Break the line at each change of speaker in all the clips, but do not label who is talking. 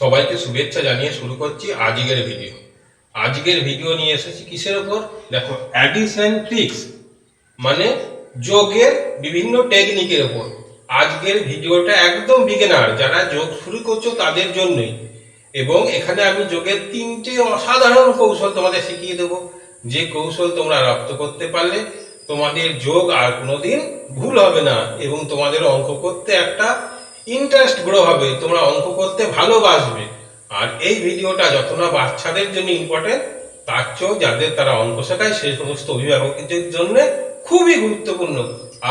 সবাইকে শুভেচ্ছা জানিয়ে শুরু করছি আজকের ভিডিও। আজকের ভিডিও নিয়ে এসেছি কিসের উপর? দেখো, অ্যাডিশন ট্রিক্স মানে যোগের বিভিন্ন টেকনিকের উপর। আজকের ভিডিওটা একদম বিগিনার, যারা যোগ শুরু করছো তাদের জন্যই। এবং এখানে আমি যোগের 3টে অসাধারণ কৌশল তোমাদের শিখিয়ে দেবো, যে কৌশল তোমরা রপ্ত করতে পারলে তোমাদের যোগ আর কোনোদিন ভুল হবে না, এবং তোমাদের অঙ্ক করতে একটা ইন্টারেস্ট গ্রো হবে, তোমরা অঙ্ক করতে ভালোবাসবে। আর এই ভিডিওটা যত না বাচ্চাদের জন্য ইম্পর্টেন্ট, তার চেয়েও যাদের তারা অঙ্ক শেখায় সেই সমস্ত অভিভাবকদের জন্য খুবই গুরুত্বপূর্ণ।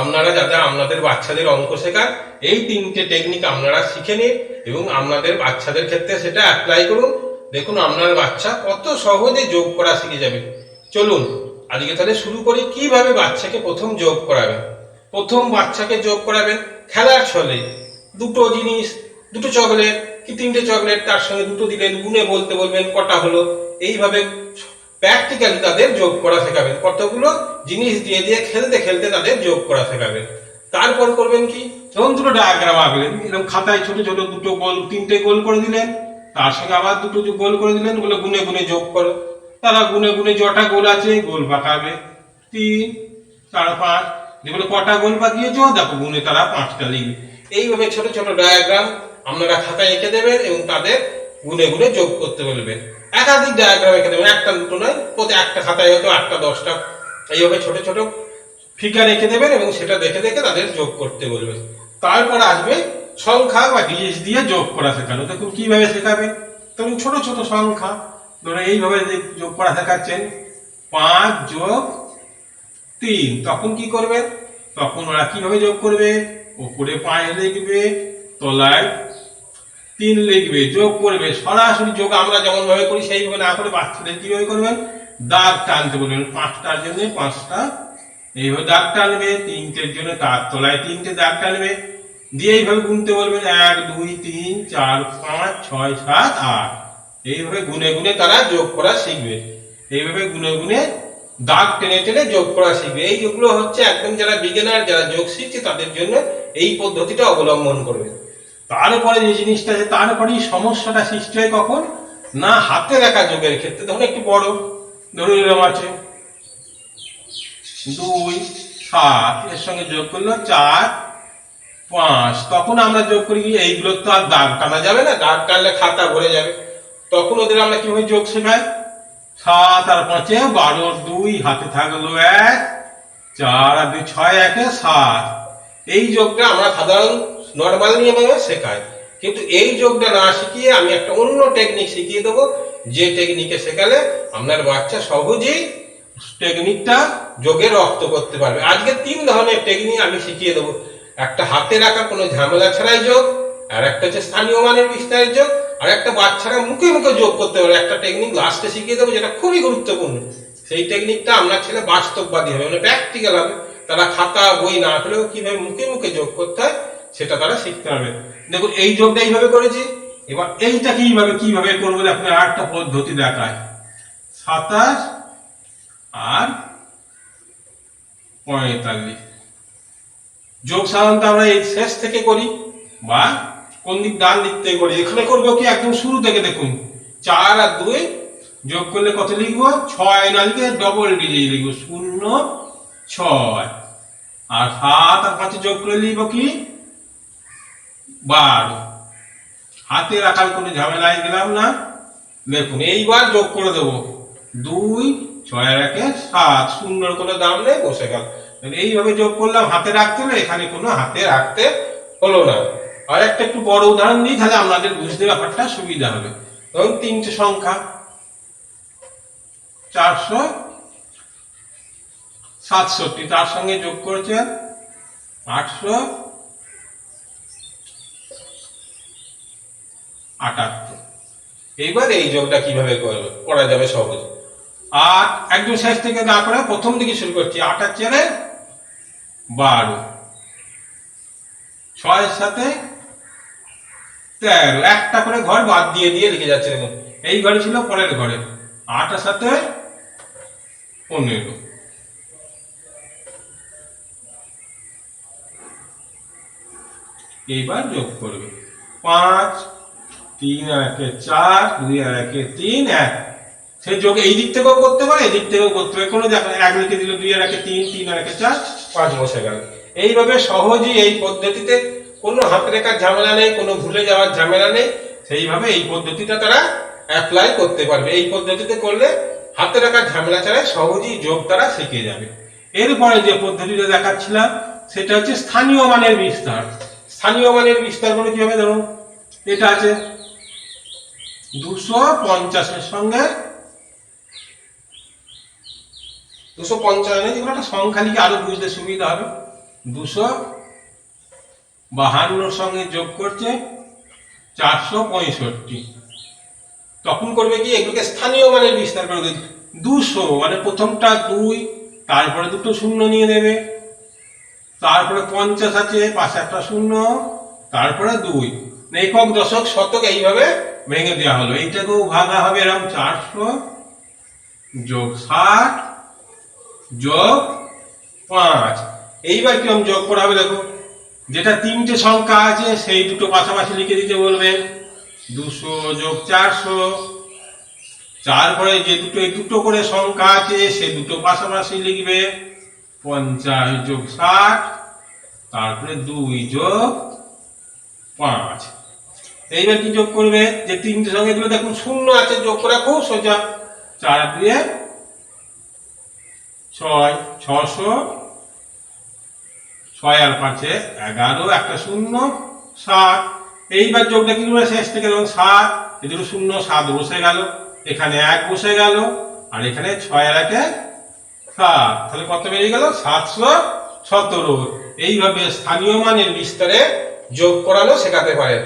আপনারা যাতে আপনাদের বাচ্চাদের অঙ্ক শেখান, এই 3টে টেকনিক আপনারা শিখে নিন এবং আপনাদের বাচ্চাদের ক্ষেত্রে সেটা অ্যাপ্লাই করুন। দেখুন আপনার বাচ্চা কত সহজে যোগ করা শিখে যাবে। চলুন আজকে তাহলে শুরু করি। কিভাবে বাচ্চাকে প্রথম যোগ করাবেন? প্রথম বাচ্চাকে যোগ করাবেন খেলার ছলে। দুটো জিনিস, দুটো চকলেট কি 3টে চকলেট, তার সঙ্গে দুটো দিলেন, গুনে বলতে বলবেন কটা হলো। এইভাবে প্র্যাকটিক্যালি তাদের যোগ করা শেখাবেন। কতগুলো জিনিস দিয়ে দিয়ে খেলতে খেলতে তাদের যোগ করা শেখাবেন। তারপর করবেন কি, ধরুন দুটো ডায়াগ্রাম আঁকলেন, এরকম খাতায় ছোট ছোট দুটো গোল, 3টে গোল করে দিলেন, তার সঙ্গে আবার দুটো গোল করে দিলেন, ওগুলো গুনে গুনে যোগ করো। তারা গুনে গুনে যটা গোল আছে গোল পাকাবে, 3 4 5, যেগুলো কটা গোল পাকিয়েছ দেখো গুনে তারা 5টা লিখবে। এইভাবে ছোট ছোট ডায়াগ্রাম আপনারা খাতায় এঁকে দেবেন এবং তাদের গুনে গুনে যোগ করতে বলবেন। একাধিক ডায়াগ্রাম এঁকে দেবেন, একটা দুটো নয়, প্রতি একটা খাতায় হয়তো 8টা 10টা এইভাবে ছোট ছোট ফিগার এঁকে দেবেন এবং সেটা দেখে দেখে তাদের যোগ করতে বলবেন। তারপর আসবে সংখ্যা বা ডিজিট দিয়ে যোগ করা শেখানো। দেখুন কিভাবে শেখাবে। তখন ছোট ছোট সংখ্যা ধরো এইভাবে যোগ করা শেখাচ্ছেন, 5 যোগ 3, তখন কি করবে? তখন ওরা কিভাবে যোগ করবে? উপরে 5 লিখবে, তলায় 3 লিখবে, যোগ করবে। সরাসরি যোগ আমরা যেমন ভাবে করি সেইভাবে না করে বাচ্চাদের কিভাবে করবেন? দাগ টানতে বলবেন। 5টার জন্য 5টা এইভাবে দাগ টানবে, 3টের জন্য তার তলায় 3টে দাগ টানবে, দিয়ে এইভাবে গুনতে বলবেন 1 2 3 4 5 6 7 8। এইভাবে গুনে গুনে তারা যোগ করা শিখবে। এইভাবে গুনে গুনে দাগ টেনে টেনে যোগ করা শিখবে। এইগুলো হচ্ছে একদম যারা বিগিনার, যারা যোগ শিখছে তাদের জন্য এই পদ্ধতিটা অবলম্বন করবে। তারপরে যে জিনিসটা আছে, তারপরেই সমস্যাটা সৃষ্টি হয় কখন না, হাতে লেখা যোগের ক্ষেত্রে। ধরুন একটু বড়, ধরুন এরকম আছে 2 7, এর সঙ্গে যোগ করলো 4 5, তখন আমরা যোগ করি কি, এইগুলো তো আর দাগ টানা যাবে না, দাগ টানলে খাতা ভরে যাবে। তখন ওদের আমরা কিভাবে যোগ শেখাই? 7 আর 5 12, 2 হাতে থাকলো 1, 4 আর 2 6, 1 7। এই যোগটা আমরা সাধারণ নর্মাল নিয়মে শেখাই, কিন্তু এই যোগটা না শিখিয়ে আমি একটা অন্য টেকনিক শিখিয়ে দেবো, যে টেকনিকে শেখালে আপনার বাচ্চা সহজেই টেকনিকটা যোগে রপ্ত করতে পারবে। আজকে 3 ধরনের টেকনিক আমি শিখিয়ে দেবো। একটা হাতে রাখা কোনো ঝামেলা ছাড়াই যোগ, আর একটা হচ্ছে স্থানীয় মানের বিস্তারের যোগ, আর একটা বাচ্চারা মুখে মুখে যোগ করতে পারে একটা টেকনিক লাস্টে শিখিয়ে দেবো, যেটা খুবই গুরুত্বপূর্ণ। সেই টেকনিকটা আপনার ছেলে বাস্তববাদী হবে, মানে প্র্যাকটিক্যাল হবে। তারা খাতা বই না পেলেও কিভাবে মুখে মুখে যোগ করতে হয় সেটা তারা শিখতে পারবে। দেখুন এই যোগটা এইভাবে করেছি, এবার এইটা কিভাবে কিভাবে করবো আপনি আর একটা পদ্ধতি দেখায়। 27 আর 45 যোগ সাধারণত আমরা এই শেষ থেকে করি বা কোন দিক ডান দিক থেকে করি। এখানে করবো কি একদম শুরু থেকে। দেখুন 4 আর 2 যোগ করলে কত লিখবো? 6 না লিখে ডবল ডিজিট লিখবো 0 6। আর 7 আর 5 যোগ করে লিখবো কি 12। হাতে রাখার কোনো ঝামেলায় গেলাম না। দেখুন এইবার যোগ করে দেবো 2 6 আর 1 7, শূন্যর কোনো দাম নেই, বসে গেল। এইভাবে যোগ করলাম, হাতে রাখতে হলো, এখানে কোনো হাতে রাখতে হলো না। আর একটা একটু বড় উদাহরণ দিই, তাহলে আপনাদের বুঝতে ব্যাপারটা সুবিধা হবে। ধরুন 3টে সংখ্যা 467, তার সঙ্গে যোগ করেছেন 878। এইবার এই যোগটা কিভাবে করা যাবে সহজ। আর একদম শেষ থেকে না করে প্রথম দিকে শুরু করছি। 8 আর 4 12, 6 সাথে 13, একটা করে ঘর বাদ দিয়ে দিয়ে লিখে যাচ্ছে। দেখুন এই ঘরে ছিল পরের ঘরে, 8 আর 7 15। এইবার যোগ করবে 5 3 আর 1 4, 2 আর 1 3, 1। সে যোগ এই দিক থেকেও করতে পারে, এই দিক থেকেও করতে পারে। কোনো দেখো 1 লিখে দিল, 2 আর 1 3, 3 আর 1 4, 5 বসে গেল। এইভাবে সহজেই এই পদ্ধতিতে কোনো হাত রেখার ঝামেলা নেই, কোনো ভুলে যাওয়ার ঝামেলা নেই। সেইভাবে এই পদ্ধতিটা তারা অ্যাপ্লাই করতে পারবে। এই পদ্ধতিতে করলে হাতে রাখার ঝামেলা ছাড়াই সহজেই যোগ তারা শিখে যাবে। এরপরে যে পদ্ধতিটা দেখাচ্ছিলাম সেটা হচ্ছে স্থানীয় মানের বিস্তার। স্থানীয় মানের বিস্তার করে কি হবে, ধরুন এটা আছে 250 এর সঙ্গে 250, যেগুলো একটা সংখ্যা লিখে আরো বুঝতে সুবিধা হবে। 252 সঙ্গে যোগ করছে 465। তখন করবে কি, এগুলোকে স্থানীয় মানের বিস্তার করে দেবে। 200 মানে প্রথমটা 2, তারপরে দুটো শূন্য নিয়ে নেবে, তারপরে 50 আছে, পাশে একটা শূন্য, তারপরে 2, একক দশক শতক এইভাবে ভেঙে দেওয়া হলো। এইটাকেও ভাঙা হবে এরকম 400 যোগ 60 যোগ 5। এইবার কিরকম যোগ করা হবে দেখো, যেটা 3টে সংখ্যা আছে সেই দুটো পাশাপাশি লিখে দিতে বলবেন। 200 যোগ 400, তারপরে যে দুটো করে সংখ্যা আছে সে দুটো পাশাপাশি লিখবে। 50 যোগ 60, তারপরে 2 যোগ 5। এইবার কি যোগ করবে, যে 3টে সংখ্যা গুলো দেখুন শূন্য আছে, যোগ করা খুব সোজা। 4 দিয়ে 6, 600, 6 আর 5 11, একটা শূন্য 7। এইবার যোগটা কি করে, শেষ থেকে যখন 7, এই দুটো শূন্য 7 বসে গেল, এখানে 1 বসে গেল, আর এখানে 6 আর 1 7, তাহলে কত বেরিয়ে গেল, 717। এইভাবে স্থানীয় মানের বিস্তারে যোগ করানো শেখাতে পারেন।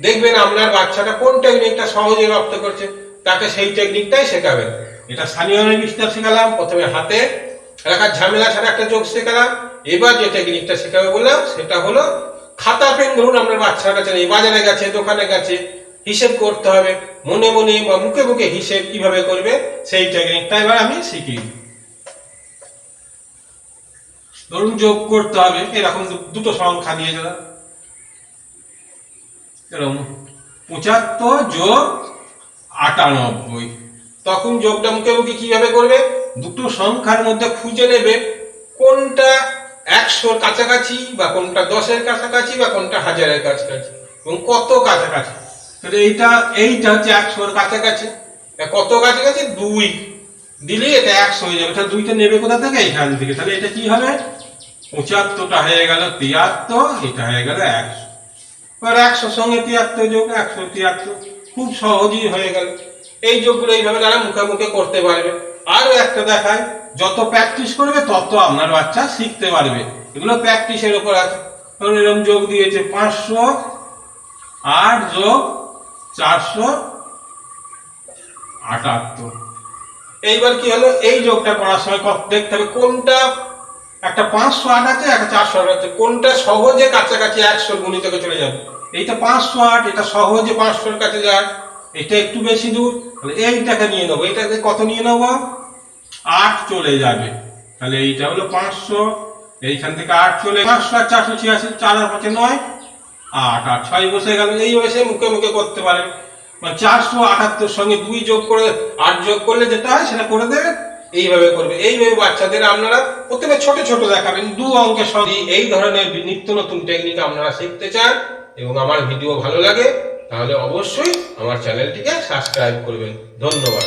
দেখবেন আপনার বাচ্চাটা কোন টেকনিকটা সহজে রপ্ত করছে, তাকে সেই টেকনিকটাই শেখাবেন। এটা স্থানীয় মানের বিস্তার শেখালাম, প্রথমে হাতে রাখার ঝামেলা ছাড়া একটা যোগ শেখালাম। এবার যে টেকনিকটা শেখাবে বললাম সেটা হলো খাতা পেন। ধরুন আপনার বাচ্চার কাছে নেই, বাজারে গেছে, দোকানে গেছে, হিসেব করতে হবে, মনে মনে বা মুখে মুখে হিসেব কিভাবে করবে সেই টেকনিকটা এবার আমি শিখি। ধরুন যোগ করতে হবে, এরকম দুটো সংখ্যা দিয়ে দিলাম, এরকম 75 যোগ 98। তখন যোগটা মুখে মুখে কিভাবে করবে, দুটো সংখ্যার মধ্যে খুঁজে নেবে কোনটা 100-র কাছাকাছি, বা কোনটা 10-এর কাছাকাছি, বা কোনটা 1000-এর কাছাকাছি, এবং কত কাছাকাছি। তাহলে এইটা হচ্ছে 100-র কাছাকাছি। কত কাছাকাছি, 2 দিলে এটা 100 হয়ে যাবে। তাহলে 2টা নেবে কোথা থেকে, এখান থেকে। তাহলে এটা কি হবে, 75টা হয়ে গেল 73, এটা হয়ে গেল 100। এবার 100 সঙ্গে 73 যোগ 173, খুব সহজেই হয়ে গেল। এই যোগগুলো এইভাবে তারা মুখে মুখে করতে পারবে। আরো একটা দেখায়, যত প্র্যাকটিস করবে তত আপনার বাচ্চা শিখতে পারবে। এগুলো প্র্যাকটিসের উপর আছে। ধরুন এরকম যোগ দিয়েছে 508 যোগ 478। এইবার কি হলো, এই যোগটা করার সময় দেখতে হবে কোনটা, একটা 508 আছে, একটা 408 আছে, কোনটা সহজে কাছাকাছি 100 গুণিতকে চলে যাবে। এইটা 508, এটা সহজে 500-র কাছে যায়, এটা একটু বেশি দূর, তাহলে এইটাকে নিয়ে নেবো। এইটাকে কত নিয়ে নেবো, 8 চলে যাবে। তাহলে এইটা হলো 500, এইখান থেকে 8 চলে, 500 আর 486, 4 আর 5 9, 8 আর 6 বসে গেল। এইভাবে সে মুখে মুখে করতে পারে। মানে 478 সঙ্গে 2 যোগ করে 8 যোগ করলে যেটা হয় সেটা করে দেবে। এইভাবে করবে। এইভাবে বাচ্চাদের আপনারা প্রথমে ছোট ছোট দেখাবেন, 2 অঙ্কের সঙ্গে। এই ধরনের নিত্য নতুন টেকনিক আপনারা শিখতে চান এবং আমার ভিডিও ভালো লাগে, তাহলে অবশ্যই আমার চ্যানেলটিকে সাবস্ক্রাইব করবেন। ধন্যবাদ।